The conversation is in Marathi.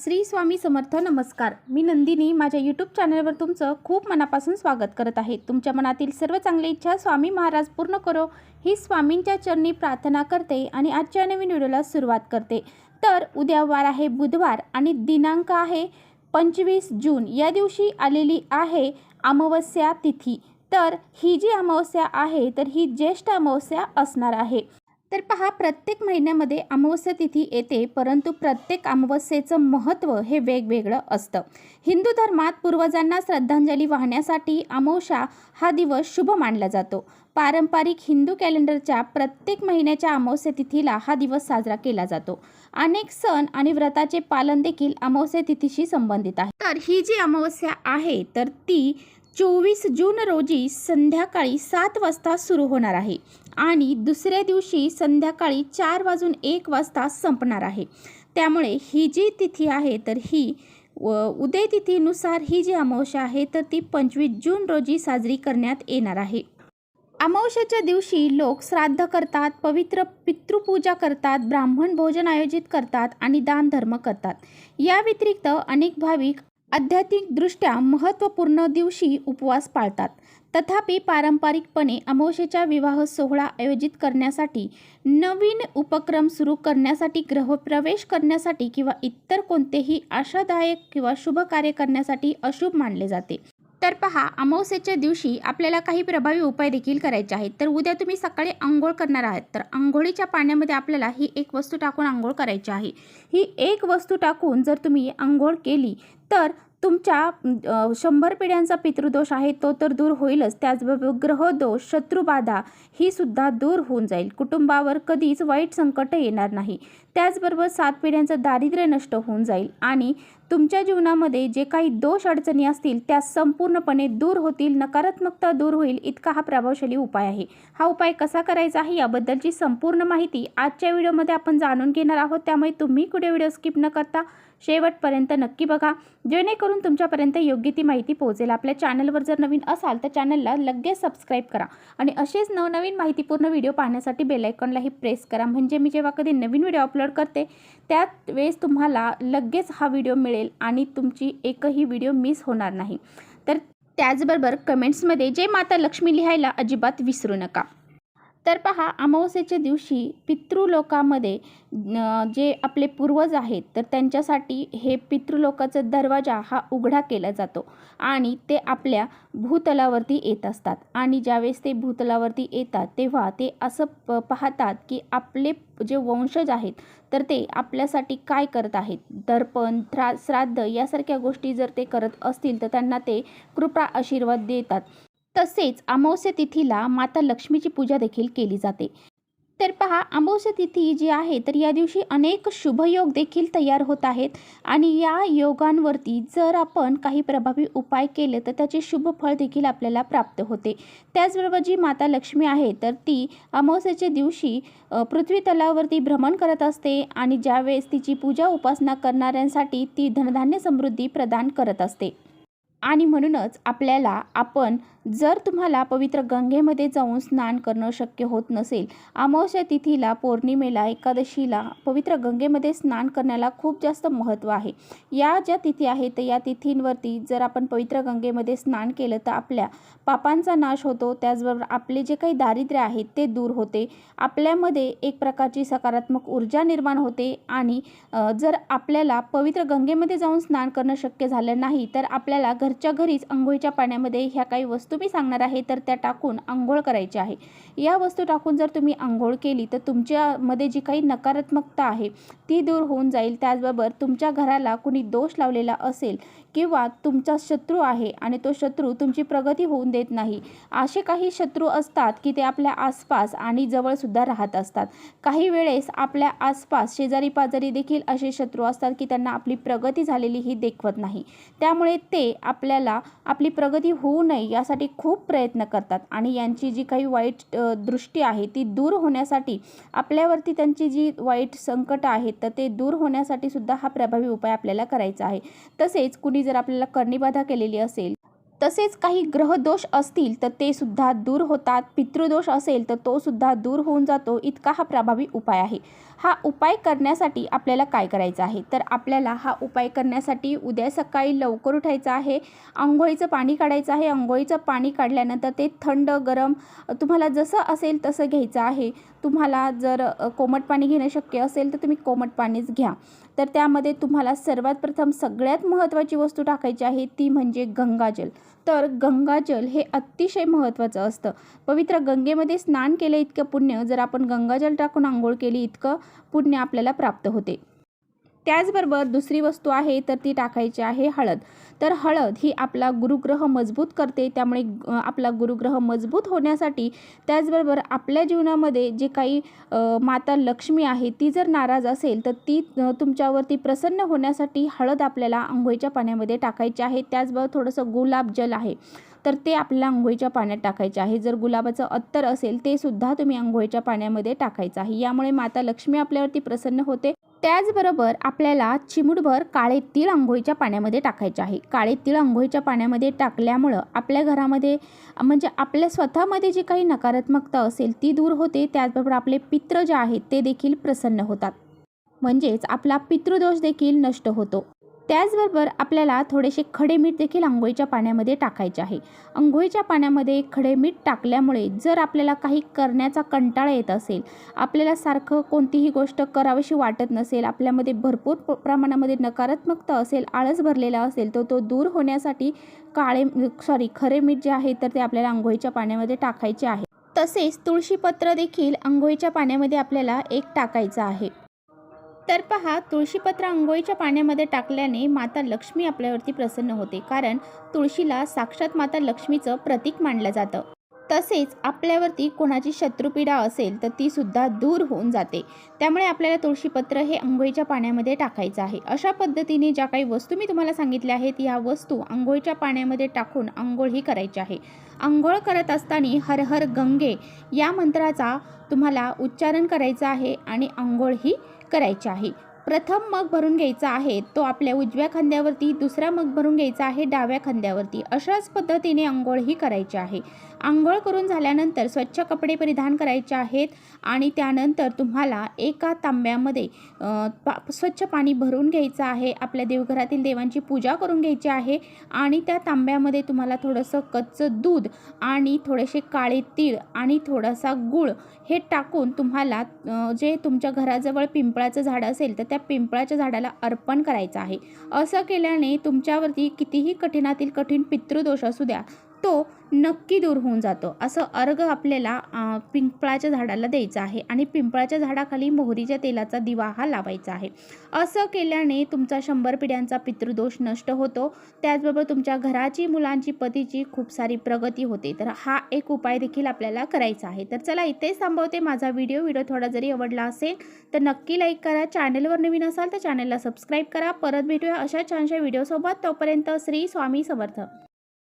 श्री स्वामी समर्थ. नमस्कार, मी नंदिनी. माझ्या यूट्यूब चॅनलवर तुमचं खूप मनापासून स्वागत करत आहे. तुमच्या मनातील सर्व चांगली इच्छा स्वामी महाराज पूर्ण करो ही स्वामींच्या चरणी प्रार्थना करते आणि आजच्या नवीन व्हिडिओला सुरुवात करते. तर उद्या वार आहे बुधवार आणि दिनांक आहे 25 जून. या दिवशी आलेली आहे अमावस्या तिथी. तर ही जी अमावस्या आहे तर ही ज्येष्ठ अमावस्या असणार आहे. तर पहा, प्रत्येक महिन्यामध्ये अमावस्या तिथी येते, परंतु प्रत्येक अमावस्येचं महत्त्व हे वेगवेगळं असतं. हिंदू धर्मात पूर्वजांना श्रद्धांजली वाहण्यासाठी अमावस्या हा दिवस शुभ मानला जातो. पारंपरिक हिंदू कॅलेंडरच्या प्रत्येक महिन्याच्या अमावस्या तिथीला हा दिवस साजरा केला जातो. अनेक सण आणि व्रताचे पालन देखील अमावस्या तिथीशी संबंधित आहे. तर ही जी अमावस्या आहे तर ती 24 जून रोजी संध्याकाळी 7 वाजता सुरू होणार आहे आणि दुसऱ्या दिवशी संध्याकाळी 4:01 वाजता संपणार आहे. त्यामुळे ही जी तिथी आहे तर ही उदय तिथीनुसार ही जी अमावस्या आहे तर ती 25 जून रोजी साजरी करण्यात येणार आहे. अमावस्येच्या दिवशी लोक श्राद्ध करतात, पवित्र पितृपूजा करतात, ब्राह्मण भोजन आयोजित करतात आणि दानधर्म करतात. या व्यतिरिक्त अनेक भाविक आध्यात्मिकदृष्ट्या महत्त्वपूर्ण दिवशी उपवास पाळतात. तथापि पारंपरिकपणे अमावस्येच्या विवाह सोहळा आयोजित करण्यासाठी, नवीन उपक्रम सुरू करण्यासाठी, गृहप्रवेश करण्यासाठी किंवा इतर कोणतेही आशादायक किंवा शुभ कार्य करण्यासाठी अशुभ मानले जाते. तर पहा, अमावस्येच्या दिवशी आपल्याला काही प्रभावी उपाय देखील करायचे आहेत. तर उद्या तुम्ही सकाळी अंघोळ करणार आहात तर अंघोळीच्या पाण्यामध्ये आपल्याला ही एक वस्तू टाकून अंघोळ करायची आहे. ही एक वस्तू टाकून जर तुम्ही अंघोळ केली तर तुमच्या 100 पिढ्यांचा पितृदोष आहे तो तर दूर होईलच, त्याचबरोबर ग्रहदोष, शत्रुबाधा ही सुद्धा दूर होऊन जाईल. कुटुंबावर कधीच वाईट संकट येणार नाही. त्याचबरोबर 7 पिढ्यांचं दारिद्र्य नष्ट होऊन जाईल आणि तुमच्या जीवनामध्ये जे काही दोष अडचणी असतील त्या संपूर्णपणे दूर होतील, नकारात्मकता दूर होईल. इतका हा प्रभावशाली उपाय आहे. हा उपाय कसा करायचा आहे याबद्दलची संपूर्ण माहिती आजच्या व्हिडिओमध्ये आपण जाणून घेणार आहोत. त्यामुळे तुम्ही कुठे व्हिडिओ स्किप न करता शेवटपर्यंत नक्की बघा, जेणेकरून तुमच्यापर्यंत योग्य ती माहिती पोहोचेल. आपल्या चॅनलवर जर नवीन असाल तर चॅनलला लगेच सबस्क्राईब करा आणि असेच नवनवीन माहितीपूर्ण व्हिडिओ पाहण्यासाठी बेल आयकॉनलाही प्रेस करा. म्हणजे मी जेव्हा कधी नवीन व्हिडिओ अपलोड करते त्यावेळेस तुम्हाला लगेच हा व्हिडिओ मिळेल आणि तुमची एकही व्हिडिओ मिस होणार नाही. तर त्याचबरोबर कमेंट्समध्ये जय माता लक्ष्मी लिहायला अजिबात विसरू नका. तर पहा, अमावस्येच्या दिवशी पितृलोकामध्ये जे आपले पूर्वज आहेत तर त्यांच्यासाठी हे पितृलोकाचा दरवाजा हा उघडा केला जातो आणि ते आपल्या भूतलावरती येत असतात. आणि ज्यावेळेस ते भूतलावरती येतात तेव्हा ते असं पाहतात की आपले जे वंशज आहेत तर ते आपल्यासाठी काय करत आहेत. दर्पण, श्राद्ध यासारख्या गोष्टी जर ते करत असतील तर त्यांना ते कृपा आशीर्वाद देतात. तसेच अमावस्या तिथीला माता लक्ष्मीची पूजा देखील केली जाते. तर पहा, अमावस्या तिथी जी आहे तर या दिवशी अनेक शुभयोग देखील तयार होत आहेत आणि या योगांवरती जर आपण काही प्रभावी उपाय केले तर त्याचे शुभ फळ देखील आपल्याला प्राप्त होते. त्याचबरोबर जी माता लक्ष्मी आहे तर ती अमावस्येच्या दिवशी पृथ्वी तलावरती भ्रमण करत असते आणि ज्यावेळेस तिची पूजा उपासना करणाऱ्यांसाठी ती धनधान्य समृद्धी प्रदान करत असते. आणि म्हणूनच आपण जर तुम्हाला पवित्र गंगेमध्ये जाऊन स्नान करणं शक्य होत नसेल, अमावस्या तिथीला, पौर्णिमेला, एकादशीला पवित्र गंगेमध्ये स्नान करण्याला खूप जास्त महत्त्व आहे. या ज्या तिथी आहेत तर या तिथींवरती जर आपण पवित्र गंगेमध्ये स्नान केलं तर आपल्या पापांचा नाश होतो. त्याचबरोबर आपले जे काही दारिद्र्य आहे ते दूर होते. आपल्यामध्ये एक प्रकारची सकारात्मक ऊर्जा निर्माण होते आणि जर आपल्याला पवित्र गंगेमध्ये जाऊन स्नान करणं शक्य झालं नाही तर आपल्याला घरच्या घरीच अंघोळीच्या पाण्यामध्ये ह्या काही वस्तू मी सांगणार आहे तर त्या टाकून अंघोळ करायची आहे. या वस्तू टाकून जर तुम्ही अंघोळ केली तर तुमच्यामध्ये जी काही नकारात्मकता आहे ती दूर होऊन जाईल. त्याचबरोबर तुमच्या घराला कुणी दोष लावलेला असेल किंवा तुमचा शत्रू आहे आणि तो शत्रू तुमची प्रगती होऊन देत नाही, असे काही शत्रू असतात की ते आपल्या आसपास आणि जवळसुद्धा राहत असतात. काही वेळेस आपल्या आसपास शेजारी पाजारी देखील असे शत्रू असतात की त्यांना आपली प्रगती झालेली ही देखवत नाही. त्यामुळे ते आपल्याला आपली प्रगती होऊ नये यासाठी खूप प्रयत्न करतात आणि यांची जी काही वाईट दृष्टी आहे ती दूर होण्यासाठी, आपल्यावरती त्यांची जी वाईट संकट आहेत तर ते दूर होण्यासाठी सुद्धा हा प्रभावी उपाय आपल्याला करायचा आहे. तसेच कुणी जर आपल्याला कर्णीबाधा केलेली असेल तसेच काही ग्रहदोष असतील तर ते सुद्धा दूर होतात. पितृदोष असेल तर तो सुद्धा दूर होऊन जातो. इतका हा प्रभावी उपाय आहे. हा उपाय करण्यासाठी आपल्याला काय करायचं आहे, तर आपल्याला हा उपाय करण्यासाठी उद्या सकाळी लवकर उठायचं आहे. अंघोळीचं पाणी काढायचं आहे. अंघोळीचं पाणी काढल्यानंतर ते थंड गरम तुम्हाला जसं असेल तसं घ्यायचं आहे. तुम्हाला जर कोमट पाणी घेणं शक्य असेल तर तुम्ही कोमट पाणीच घ्या. तर त्यामध्ये तुम्हाला सर्वात प्रथम सगळ्यात महत्त्वाची वस्तू टाकायची आहे ती म्हणजे गंगाजल. तर गंगाजल हे अतिशय महत्त्वाचं असतं. पवित्र गंगेमध्ये स्नान केले इतकं पुण्य जर आपण गंगाजल टाकून आंघोळ केली इतकं पुण्य आपल्याला प्राप्त होते. त्याचबरोबर दुसरी वस्तू आहे तर ती टाकायची आहे हळद. तर हळद ही आपला गुरुग्रह मजबूत करते. त्यामुळे आपला गुरुग्रह मजबूत होण्यासाठी त्याचबरोबर आपल्या जीवनामध्ये जे काही माता लक्ष्मी आहे ती जर नाराज असेल तर ती तुमच्यावरती प्रसन्न होण्यासाठी हळद आपल्याला अंघोळीच्या पाण्यामध्ये टाकायची आहे. त्याचबरोबर थोडंसं गुलाबजल आहे तर ते आपल्याला अंघोळीच्या पाण्यात टाकायचे आहे. जर गुलाबाचं अत्तर असेल ते सुद्धा तुम्ही अंघोळीच्या पाण्यामध्ये टाकायचं आहे. यामुळे माता लक्ष्मी आपल्यावरती प्रसन्न होते. त्याचबरोबर आपल्याला चिमूटभर काळे तीळ अंघोळीच्या पाण्यामध्ये टाकायचे आहे. काळे तीळ अंघोळीच्या पाण्यामध्ये टाकल्यामुळं आपल्या घरामध्ये म्हणजे आपल्या स्वतःमध्ये जी काही नकारात्मकता असेल ती दूर होते. त्याचबरोबर आपले पितृ जे आहेत ते देखील प्रसन्न होतात. म्हणजेच आपला पितृदोष देखील नष्ट होतो. त्याचबरोबर आपल्याला थोडेसे खडे मीठ देखील अंघोळीच्या पाण्यामध्ये टाकायचे आहे. अंघोळीच्या पाण्यामध्ये खडे मीठ टाकल्यामुळे जर आपल्याला काही करण्याचा कंटाळा येत असेल, आपल्याला सारखं कोणतीही गोष्ट करावीशी वाटत नसेल, आपल्यामध्ये भरपूर प्रमाणामध्ये नकारात्मकता असेल, आळस भरलेला असेल तर तो दूर होण्यासाठी खरे मीठ जे आहे तर ते आपल्याला अंघोळीच्या पाण्यामध्ये टाकायचे आहे. तसेच तुळशीपत्र देखील अंघोळीच्या पाण्यामध्ये आपल्याला एक टाकायचं आहे. तर पहा, तुळशीपत्र अंघोळीच्या पाण्यामध्ये टाकल्याने माता लक्ष्मी आपल्यावरती प्रसन्न होते. कारण तुळशीला साक्षात माता लक्ष्मीचं प्रतीक मानलं जातं. तसेच आपल्यावरती कोणाची शत्रुपीडा असेल तर ती सुद्धा दूर होऊन जाते. त्यामुळे आपल्याला तुळशीपत्र हे अंघोळीच्या पाण्यामध्ये टाकायचं आहे. अशा पद्धतीने ज्या काही वस्तू मी तुम्हाला सांगितल्या आहेत या वस्तू अंघोळीच्या पाण्यामध्ये टाकून अंघोळ ही करायची आहे. अंघोळ करत असताना हर हर गंगे या मंत्राचा तुम्हाला उच्चारण करायचा आहे आणि अंघोळ ही करायची आहे. प्रथम मग भरून घ्यायचा आहे तो आपल्या उजव्या खांद्यावरती, दुसरा मग भरून घ्यायचा आहे डाव्या खांद्यावरती. अशाच पद्धतीने अंघोळ ही करायची आहे. अंघोळ करून झाल्यानंतर स्वच्छ कपडे परिधान करायचे आहेत आणि त्यानंतर तुम्हाला एका तांब्यामध्ये स्वच्छ पाणी भरून घ्यायचं आहे. आपल्या देवघरातील देवांची पूजा करून घ्यायची आहे आणि त्या तांब्यामध्ये तुम्हाला थोडंसं कच्चं दूध आणि थोडेसे काळे तीळ आणि थोडासा गूळ हे टाकून तुम्हाला जे तुमच्या घराजवळ पिंपळाचं झाड असेल तर त्या पिंपळाच्या झाडाला अर्पण करायचं आहे. असं केल्याने तुमच्यावरती कितीही कठीणातील कठीण पितृदोष असू द्या तो नक्की दूर होऊन जातो. असं अर्घ आपल्याला पिंपळाच्या झाडाला द्यायचं आहे आणि पिंपळाच्या झाडाखाली मोहरीच्या तेलाचा दिवा हा लावायचा आहे. असं केल्याने तुमचा 100 पिढ्यांचा पितृदोष नष्ट होतो. त्याचबरोबर तुमच्या घराची, मुलांची, पतीची खूप सारी प्रगती होते. तर हा एक उपाय देखील आपल्याला करायचा आहे. तर चला इथेच थांबवते माझा व्हिडिओ थोडा जरी आवडला असेल तर नक्की लाईक करा. चॅनलवर नवीन असाल तर चॅनलला सबस्क्राईब करा. परत भेटूया अशा छानशा व्हिडिओसोबत. तोपर्यंत श्री स्वामी समर्थ.